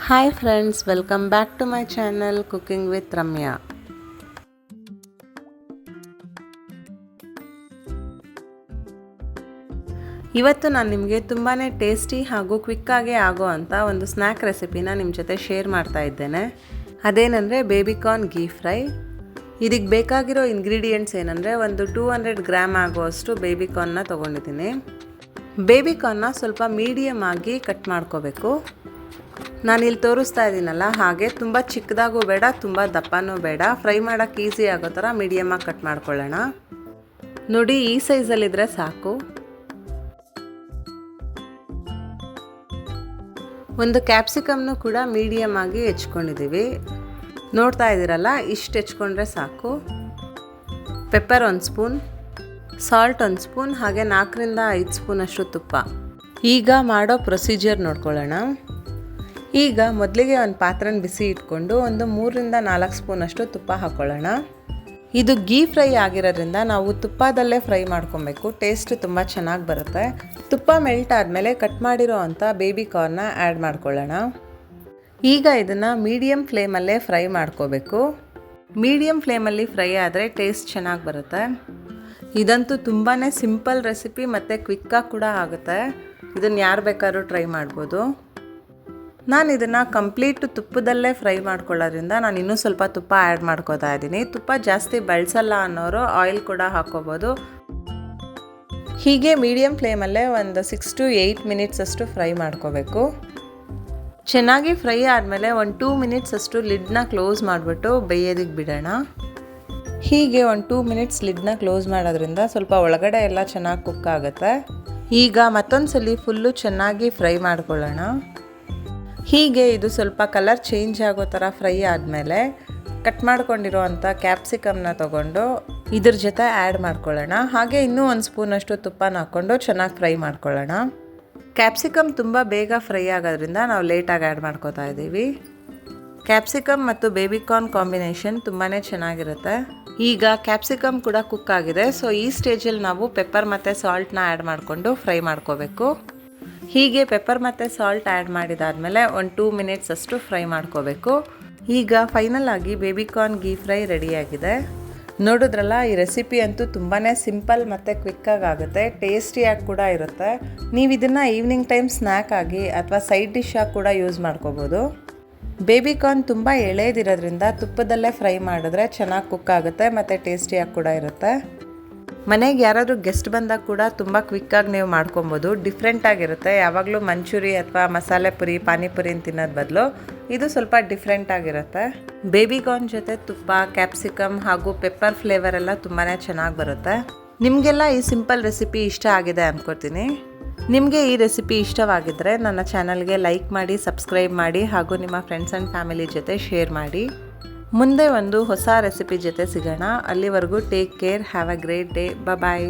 Hi friends, welcome back to my channel cooking with Ramya. ಇವತ್ತು ನಾನು ನಿಮಗೆ ತುಂಬಾ ಟೇಸ್ಟಿ ಹಾಗೂ ಕ್ವಿಕ್ಕಾಗಿ ಆಗೋ ಅಂಥ ಒಂದು ಸ್ನ್ಯಾಕ್ ರೆಸಿಪಿನ ನಿಮ್ಮ ಜೊತೆ ಶೇರ್ ಮಾಡ್ತಾ ಇದ್ದೇನೆ. ಅದೇನೆಂದರೆ ಬೇಬಿಕಾರ್ನ್ ಗೀ ಫ್ರೈ. ಇದಕ್ಕೆ ಬೇಕಾಗಿರೋ ಇಂಗ್ರೀಡಿಯೆಂಟ್ಸ್ ಏನಂದರೆ ಒಂದು 200 ಗ್ರಾಮ್ ಆಗುವಷ್ಟು ಬೇಬಿಕಾರ್ನ್ನ ತೊಗೊಂಡಿದ್ದೀನಿ. ಬೇಬಿಕಾರ್ನ್ನ ಸ್ವಲ್ಪ ಮೀಡಿಯಮ್ ಆಗಿ ಕಟ್ ಮಾಡ್ಕೋಬೇಕು. ನಾನಿಲ್ಲಿ ತೋರಿಸ್ತಾ ಇದ್ದೀನಲ್ಲ, ಹಾಗೆ ತುಂಬ ಚಿಕ್ಕದಾಗೂ ಬೇಡ, ತುಂಬ ದಪ್ಪನೂ ಬೇಡ. ಫ್ರೈ ಮಾಡೋಕ್ಕೆ ಈಸಿ ಆಗೋ ಥರ ಮೀಡಿಯಮಾಗಿ ಕಟ್ ಮಾಡ್ಕೊಳ್ಳೋಣ. ನೋಡಿ, ಈ ಸೈಜಲ್ಲಿದ್ದರೆ ಸಾಕು. ಒಂದು ಕ್ಯಾಪ್ಸಿಕಮ್ನು ಕೂಡ ಮೀಡಿಯಮ್ ಆಗಿ ಹೆಚ್ಕೊಂಡಿದ್ದೀವಿ. ನೋಡ್ತಾ ಇದ್ದೀರಲ್ಲ, ಇಷ್ಟು ಹೆಚ್ಕೊಂಡ್ರೆ ಸಾಕು. ಪೆಪ್ಪರ್ 1 ಸ್ಪೂನ್, ಸಾಲ್ಟ್ 1 ಸ್ಪೂನ್, ಹಾಗೆ 4ರಿಂದ 5 ಸ್ಪೂನಷ್ಟು ತುಪ್ಪ. ಈಗ ಮಾಡೋ ಪ್ರೊಸೀಜರ್ ನೋಡ್ಕೊಳ್ಳೋಣ. ಈಗ ಮೊದಲಿಗೆ ಒಂದು ಪಾತ್ರೆನ ಬಿಸಿ ಇಟ್ಕೊಂಡು ಒಂದು 3ರಿಂದ 4 ಸ್ಪೂನಷ್ಟು ತುಪ್ಪ ಹಾಕ್ಕೊಳ್ಳೋಣ. ಇದು ಗೀ ಫ್ರೈ ಆಗಿರೋದ್ರಿಂದ ನಾವು ತುಪ್ಪದಲ್ಲೇ ಫ್ರೈ ಮಾಡ್ಕೊಬೇಕು. ಟೇಸ್ಟ್ ತುಂಬ ಚೆನ್ನಾಗಿ ಬರುತ್ತೆ. ತುಪ್ಪ ಮೆಲ್ಟ್ ಆದಮೇಲೆ ಕಟ್ ಮಾಡಿರೋ ಅಂಥ ಬೇಬಿಕಾರ್ನ್ನ ಆ್ಯಡ್ ಮಾಡ್ಕೊಳ್ಳೋಣ. ಈಗ ಇದನ್ನು ಮೀಡಿಯಮ್ ಫ್ಲೇಮಲ್ಲೇ ಫ್ರೈ ಮಾಡ್ಕೋಬೇಕು. ಮೀಡಿಯಮ್ ಫ್ಲೇಮಲ್ಲಿ ಫ್ರೈ ಆದರೆ ಟೇಸ್ಟ್ ಚೆನ್ನಾಗಿ ಬರುತ್ತೆ. ಇದಂತೂ ತುಂಬಾ ಸಿಂಪಲ್ ರೆಸಿಪಿ ಮತ್ತು ಕ್ವಿಕ್ಕಾಗಿ ಕೂಡ ಆಗುತ್ತೆ. ಇದನ್ನು ಯಾರು ಬೇಕಾದ್ರೂ ಟ್ರೈ ಮಾಡ್ಬೋದು. ನಾನು ಇದನ್ನು ಕಂಪ್ಲೀಟ್ ತುಪ್ಪದಲ್ಲೇ ಫ್ರೈ ಮಾಡ್ಕೊಳ್ಳೋದ್ರಿಂದ ನಾನು ಇನ್ನೂ ಸ್ವಲ್ಪ ತುಪ್ಪ ಆ್ಯಡ್ ಮಾಡ್ಕೋತಾ ಇದ್ದೀನಿ. ತುಪ್ಪ ಜಾಸ್ತಿ ಬಳಸಲ್ಲ ಅನ್ನೋರು ಆಯಿಲ್ ಕೂಡ ಹಾಕ್ಕೋಬೋದು. ಹೀಗೆ ಮೀಡಿಯಮ್ ಫ್ಲೇಮಲ್ಲೇ ಒಂದು 6 to 8 ಮಿನಿಟ್ಸ್ ಅಷ್ಟು ಫ್ರೈ ಮಾಡ್ಕೋಬೇಕು. ಚೆನ್ನಾಗಿ ಫ್ರೈ ಆದಮೇಲೆ ಒಂದು 2 ಮಿನಿಟ್ಸ್ ಅಷ್ಟು ಲಿಡ್ನ ಕ್ಲೋಸ್ ಮಾಡಿಬಿಟ್ಟು ಬೇಯೋದಕ್ಕೆ ಬಿಡೋಣ. ಹೀಗೆ ಒಂದು 2 ಮಿನಿಟ್ಸ್ ಲಿಡ್ನ ಕ್ಲೋಸ್ ಮಾಡೋದ್ರಿಂದ ಸ್ವಲ್ಪ ಒಳಗಡೆ ಎಲ್ಲ ಚೆನ್ನಾಗಿ ಕುಕ್ ಆಗುತ್ತೆ. ಈಗ ಮತ್ತೊಂದು ಸಲ ಫುಲ್ಲು ಚೆನ್ನಾಗಿ ಫ್ರೈ ಮಾಡ್ಕೊಳ್ಳೋಣ. ಹೀಗೆ ಇದು ಸ್ವಲ್ಪ ಕಲರ್ ಚೇಂಜ್ ಆಗೋ ಥರ ಫ್ರೈ ಆದಮೇಲೆ ಕಟ್ ಮಾಡ್ಕೊಂಡಿರೋ ಅಂಥ ಕ್ಯಾಪ್ಸಿಕಮ್ನ ತೊಗೊಂಡು ಇದ್ರ ಜೊತೆ ಆ್ಯಡ್ ಮಾಡ್ಕೊಳ್ಳೋಣ. ಹಾಗೆ ಇನ್ನೂ 1 ಸ್ಪೂನಷ್ಟು ತುಪ್ಪನ ಹಾಕ್ಕೊಂಡು ಚೆನ್ನಾಗಿ ಫ್ರೈ ಮಾಡ್ಕೊಳ್ಳೋಣ. ಕ್ಯಾಪ್ಸಿಕಮ್ ತುಂಬ ಬೇಗ ಫ್ರೈ ಆಗೋದ್ರಿಂದ ನಾವು ಲೇಟಾಗಿ ಆ್ಯಡ್ ಮಾಡ್ಕೋತಾ ಇದ್ದೀವಿ. ಕ್ಯಾಪ್ಸಿಕಮ್ ಮತ್ತು ಬೇಬಿಕಾರ್ನ್ ಕಾಂಬಿನೇಷನ್ ತುಂಬಾ ಚೆನ್ನಾಗಿರುತ್ತೆ. ಈಗ ಕ್ಯಾಪ್ಸಿಕಮ್ ಕೂಡ ಕುಕ್ ಆಗಿದೆ. ಸೊ ಈ ಸ್ಟೇಜಲ್ಲಿ ನಾವು ಪೆಪ್ಪರ್ ಮತ್ತು ಸಾಲ್ಟ್ನ ಆ್ಯಡ್ ಮಾಡಿಕೊಂಡು ಫ್ರೈ ಮಾಡ್ಕೋಬೇಕು. ಹೀಗೆ ಪೆಪ್ಪರ್ ಮತ್ತು ಸಾಲ್ಟ್ ಆ್ಯಡ್ ಮಾಡಿದಾದಮೇಲೆ ಒಂದು 2 ಮಿನಿಟ್ಸ್ ಅಷ್ಟು ಫ್ರೈ ಮಾಡ್ಕೋಬೇಕು. ಈಗ ಫೈನಲ್ ಆಗಿ ಬೇಬಿಕಾರ್ನ್ ಗೀ ಫ್ರೈ ರೆಡಿಯಾಗಿದೆ. ನೋಡಿದ್ರಲ್ಲ, ಈ ರೆಸಿಪಿ ಅಂತೂ ತುಂಬಾ ಸಿಂಪಲ್ ಮತ್ತು ಕ್ವಿಕ್ಕಾಗಿ ಆಗುತ್ತೆ. ಟೇಸ್ಟಿಯಾಗಿ ಕೂಡ ಇರುತ್ತೆ. ನೀವು ಇದನ್ನು ಈವ್ನಿಂಗ್ ಟೈಮ್ ಸ್ನ್ಯಾಕ್ ಆಗಿ ಅಥವಾ ಸೈಡ್ ಡಿಶ್ ಆಗಿ ಕೂಡ ಯೂಸ್ ಮಾಡ್ಕೋಬೋದು. ಬೇಬಿಕಾರ್ನ್ ತುಂಬ ಎಳೆದಿರೋದ್ರಿಂದ ತುಪ್ಪದಲ್ಲೇ ಫ್ರೈ ಮಾಡಿದ್ರೆ ಚೆನ್ನಾಗಿ ಕುಕ್ ಆಗುತ್ತೆ ಮತ್ತು ಟೇಸ್ಟಿಯಾಗಿ ಕೂಡ ಇರುತ್ತೆ. ಮನೆಗೆ ಯಾರಾದರೂ ಗೆಸ್ಟ್ ಬಂದಾಗ ಕೂಡ ತುಂಬ ಕ್ವಿಕ್ಕಾಗಿ ನೀವು ಮಾಡ್ಕೊಬೋದು. ಡಿಫ್ರೆಂಟಾಗಿರುತ್ತೆ. ಯಾವಾಗಲೂ ಮಂಚೂರಿ ಅಥವಾ ಮಸಾಲೆ ಪುರಿ, ಪಾನಿಪುರಿನ ತಿನ್ನೋದು ಬದಲು ಇದು ಸ್ವಲ್ಪ ಡಿಫ್ರೆಂಟಾಗಿರುತ್ತೆ. ಬೇಬಿಕಾರ್ನ್ ಜೊತೆ ತುಪ್ಪ, ಕ್ಯಾಪ್ಸಿಕಮ್ ಹಾಗೂ ಪೆಪ್ಪರ್ ಫ್ಲೇವರ್ ಎಲ್ಲ ತುಂಬಾ ಚೆನ್ನಾಗಿ ಬರುತ್ತೆ. ನಿಮಗೆಲ್ಲ ಈ ಸಿಂಪಲ್ ರೆಸಿಪಿ ಇಷ್ಟ ಆಗಿದೆ ಅಂದ್ಕೊಳ್ತೀನಿ. ನಿಮಗೆ ಈ ರೆಸಿಪಿ ಇಷ್ಟವಾಗಿದ್ದರೆ ನನ್ನ ಚಾನಲ್ಗೆ ಲೈಕ್ ಮಾಡಿ, ಸಬ್ಸ್ಕ್ರೈಬ್ ಮಾಡಿ ಹಾಗೂ ನಿಮ್ಮ ಫ್ರೆಂಡ್ಸ್ ಆ್ಯಂಡ್ ಫ್ಯಾಮಿಲಿ ಜೊತೆ ಶೇರ್ ಮಾಡಿ. ಮುಂದೆ ಒಂದು ಹೊಸ ರೆಸಿಪಿ ಜೊತೆ ಸಿಗೋಣ. ಅಲ್ಲಿವರೆಗೂ take care, have a great day. Bye.